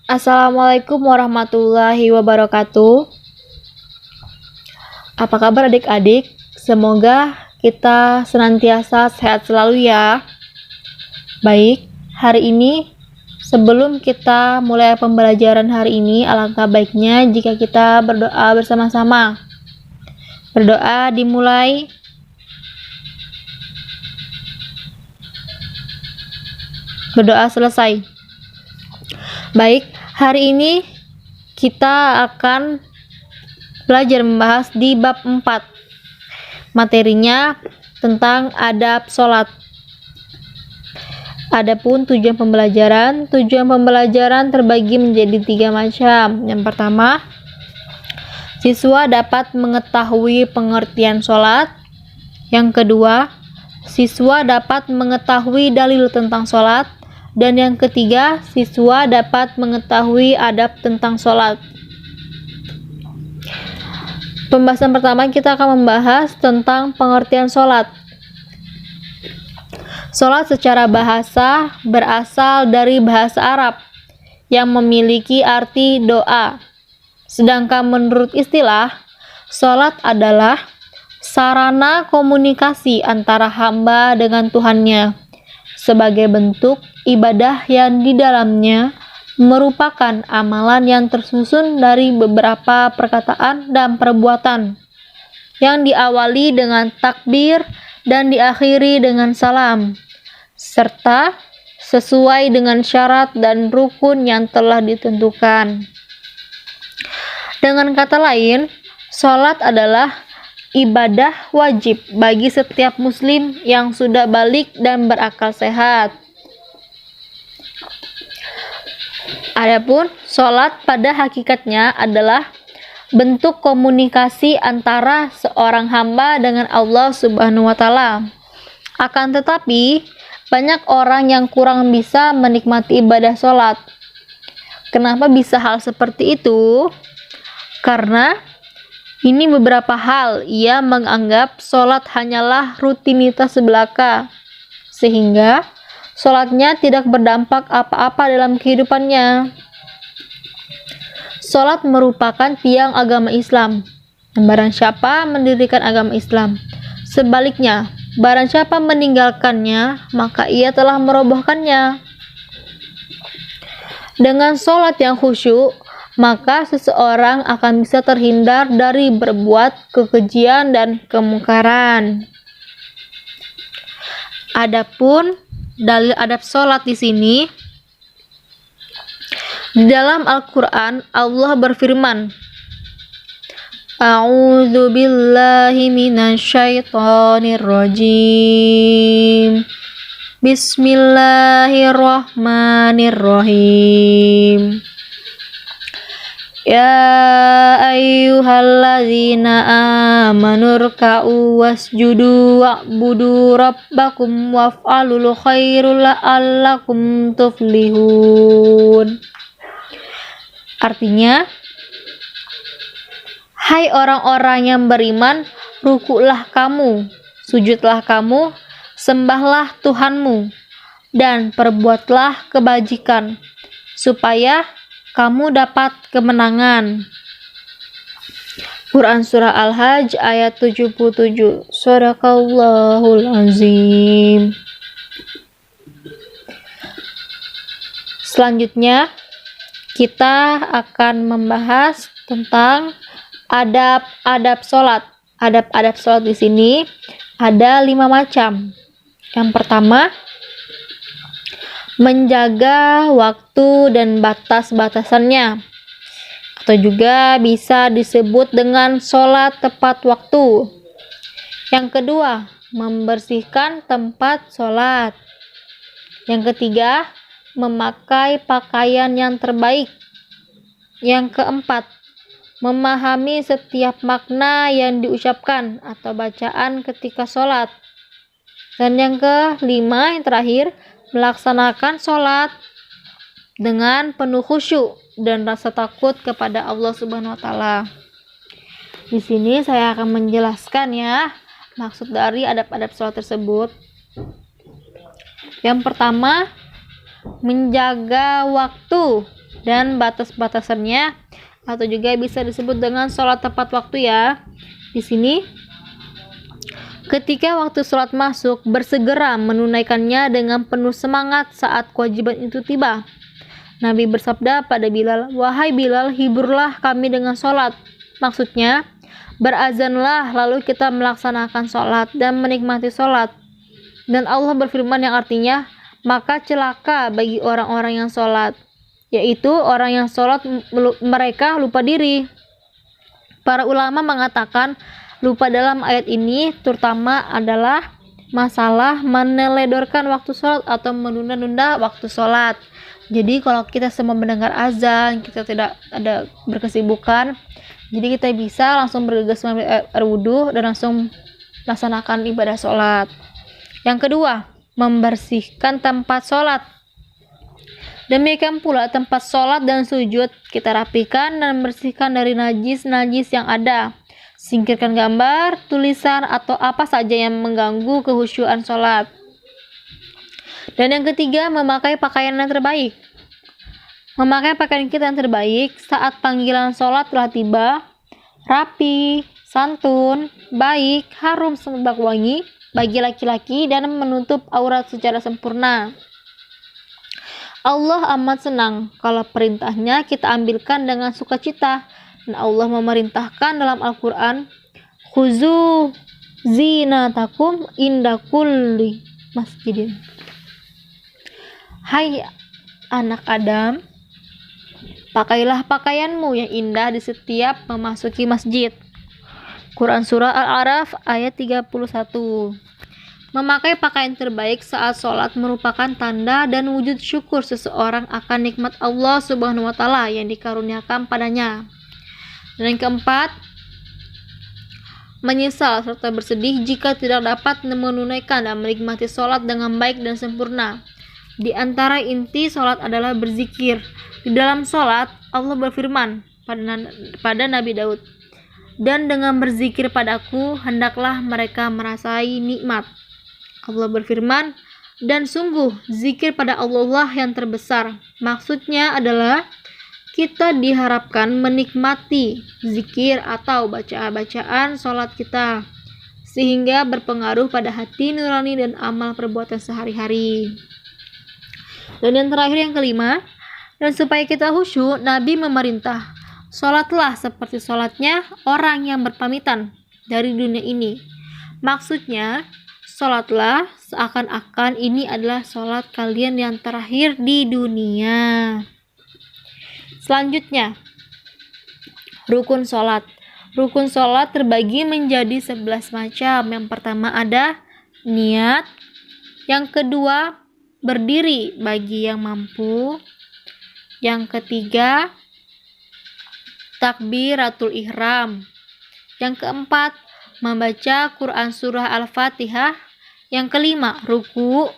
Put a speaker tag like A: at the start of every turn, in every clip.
A: Assalamualaikum warahmatullahi wabarakatuh. Apa kabar adik-adik? Semoga kita senantiasa sehat selalu ya. Baik, hari ini sebelum kita mulai pembelajaran hari ini, alangkah baiknya jika kita berdoa bersama-sama. Berdoa dimulai. Berdoa selesai. Baik, hari ini kita akan belajar membahas di bab 4. Materinya tentang adab sholat. Adapun tujuan pembelajaran terbagi menjadi 3 macam. Yang pertama, siswa dapat mengetahui pengertian sholat. Yang kedua, siswa dapat mengetahui dalil tentang sholat. Dan yang ketiga, siswa dapat mengetahui adab tentang sholat. Pembahasan pertama kita akan membahas tentang pengertian sholat. Sholat secara bahasa berasal dari bahasa Arab yang memiliki arti doa. Sedangkan menurut istilah, sholat adalah sarana komunikasi antara hamba dengan Tuhannya sebagai bentuk ibadah yang di dalamnya merupakan amalan yang tersusun dari beberapa perkataan dan perbuatan yang diawali dengan takbir dan diakhiri dengan salam, serta sesuai dengan syarat dan rukun yang telah ditentukan. Dengan kata lain, sholat adalah ibadah wajib bagi setiap muslim yang sudah balik dan berakal sehat. Adapun sholat pada hakikatnya adalah bentuk komunikasi antara seorang hamba dengan Allah Subhanahu wa Ta'ala. Akan tetapi, banyak orang yang kurang bisa menikmati ibadah sholat. Kenapa bisa hal seperti itu? Karena ini beberapa hal ia menganggap sholat hanyalah rutinitas belaka, sehingga sholatnya tidak berdampak apa-apa dalam kehidupannya. Sholat merupakan tiang agama Islam, dan barang siapa mendirikan agama Islam. Sebaliknya, barang siapa meninggalkannya, maka ia telah merobohkannya. Dengan sholat yang khusyuk, maka seseorang akan bisa terhindar dari berbuat kekejian dan kemungkaran. Adapun dalil adab sholat di sini, di dalam Al-Quran Allah berfirman, A'udzu billahi minasyaitonir rajim. Bismillahirrahmanirrahim. Ya ayyuhalladzina amanu ruk'u wasjudu wa'budu rabbakum waf'alul khairul la'allakum tuflihun. Artinya, hai orang-orang yang beriman, rukuklah kamu, sujudlah kamu, sembahlah Tuhanmu, dan perbuatlah kebajikan, supaya kamu dapat kemenangan. Quran Surah Al-Hajj ayat 77. Shadaqallahul azim. Selanjutnya, kita akan membahas tentang adab-adab sholat. Adab-adab sholat di sini ada 5 macam. Yang pertama, menjaga waktu dan batas-batasannya, atau juga bisa disebut dengan sholat tepat waktu. Yang kedua, membersihkan tempat sholat. Yang ketiga, memakai pakaian yang terbaik. Yang keempat, memahami setiap makna yang diucapkan atau bacaan ketika sholat. Dan yang kelima, yang terakhir, melaksanakan sholat dengan penuh khusyuk dan rasa takut kepada Allah Subhanahu wa Ta'ala. Di sini saya akan menjelaskan ya maksud dari adab-adab sholat tersebut. Yang pertama, menjaga waktu. dan batas-batasannya, atau juga bisa disebut dengan sholat tepat waktu ya. Di sini, ketika waktu sholat masuk, bersegera menunaikannya dengan penuh semangat saat kewajiban itu tiba. Nabi bersabda pada Bilal, "Wahai Bilal, hiburlah kami dengan sholat." Maksudnya, berazanlah lalu kita melaksanakan sholat dan menikmati sholat. Dan Allah berfirman yang artinya, maka celaka bagi orang-orang yang sholat, yaitu orang yang sholat mereka lupa diri. Para ulama mengatakan lupa dalam ayat ini terutama adalah masalah meneledorkan waktu sholat atau menunda-nunda waktu sholat. Jadi kalau kita semua mendengar azan, kita tidak ada berkesibukan, jadi kita bisa langsung bergegas mengambil air wudhu dan langsung laksanakan ibadah sholat. Yang kedua, membersihkan tempat sholat. Demikian pula tempat sholat dan sujud kita rapikan dan bersihkan dari najis-najis yang ada. Singkirkan gambar, tulisan, atau apa saja yang mengganggu kehusyuan sholat. Dan yang ketiga, memakai pakaian yang terbaik. Memakai pakaian kita yang terbaik saat panggilan sholat telah tiba, rapi, santun, baik, harum semerbak wangi bagi laki-laki dan menutup aurat secara sempurna. Allah amat senang kalau perintahnya kita ambilkan dengan sukacita. Dan Allah memerintahkan dalam Al-Quran, "Khuzu zinatakum inda kulli masjidin." Hai anak Adam, pakailah pakaianmu yang indah di setiap memasuki masjid. Quran Surah Al-A'raf ayat 31. Memakai pakaian terbaik saat sholat merupakan tanda dan wujud syukur seseorang akan nikmat Allah Subhanahu wa Ta'ala yang dikaruniakan padanya. Dan yang keempat, menyesal serta bersedih jika tidak dapat menunaikan dan menikmati sholat dengan baik dan sempurna. Di antara inti sholat adalah berzikir. Di dalam sholat, Allah berfirman pada Nabi Daud, "Dan dengan berzikir padaku, hendaklah mereka merasai nikmat." Allah berfirman, "Dan sungguh zikir pada Allah yang terbesar." Maksudnya adalah kita diharapkan menikmati zikir atau bacaan sholat kita sehingga berpengaruh pada hati nurani dan amal perbuatan sehari-hari. Dan yang terakhir, yang kelima, dan supaya kita khusyuk, Nabi memerintah, sholatlah seperti sholatnya orang yang berpamitan dari dunia ini. Maksudnya, sholatlah seakan-akan ini adalah sholat kalian yang terakhir di dunia. Selanjutnya, rukun sholat. Rukun sholat terbagi menjadi 11 macam. Yang pertama ada niat. Yang kedua, berdiri bagi yang mampu. Yang ketiga, takbiratul ihram. Yang keempat, membaca Quran Surah Al-Fatihah. Yang kelima, ruku.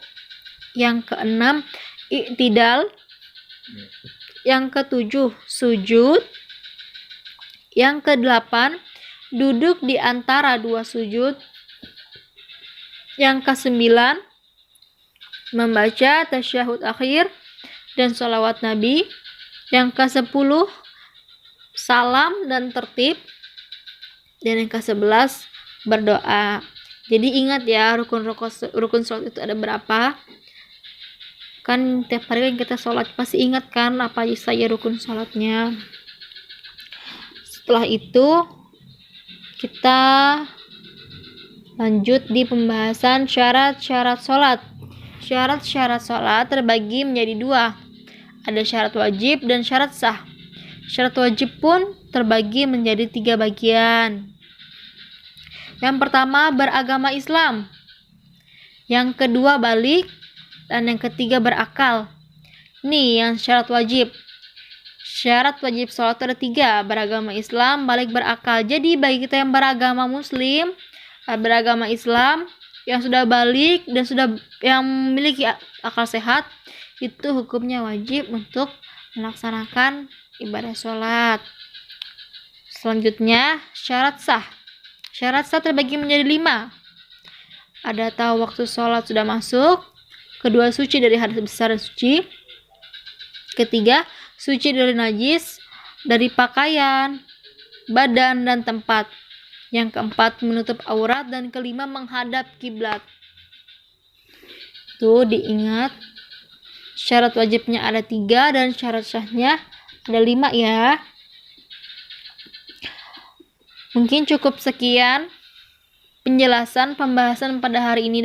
A: Yang keenam, i'tidal. Yang ketujuh, sujud. Yang kedelapan, duduk di antara dua sujud. Yang kesembilan, membaca tasyahud akhir dan sholawat Nabi. Yang ke-10, salam dan tertib. Dan yang ke-11, berdoa. Jadi ingat ya, rukun sholat itu ada berapa? Kan tiap hari kan kita sholat pasti ingat kan apa saja rukun sholatnya. Setelah itu kita lanjut di pembahasan syarat-syarat sholat. Syarat-syarat sholat terbagi menjadi dua. Ada syarat wajib dan syarat sah. Syarat wajib pun terbagi menjadi 3 bagian. Yang pertama, beragama Islam. Yang kedua, balik. Dan yang ketiga, berakal. Nih yang syarat wajib. Syarat wajib sholat ada 3. Beragama Islam, balik, berakal. Jadi bagi kita yang beragama Muslim, beragama Islam, yang sudah balik dan sudah yang memiliki akal sehat, itu hukumnya wajib untuk melaksanakan ibadah sholat. Selanjutnya, syarat sah. Syarat sah terbagi menjadi 5. Ada tahu waktu sholat sudah masuk. Kedua, suci dari hadas besar dan suci. Ketiga, suci dari najis, dari pakaian, badan, dan tempat. Yang keempat, menutup aurat, dan kelima, menghadap kiblat. Tuh diingat, syarat wajibnya ada 3 dan syarat sahnya ada 5 ya. Mungkin cukup sekian penjelasan pembahasan pada hari ini.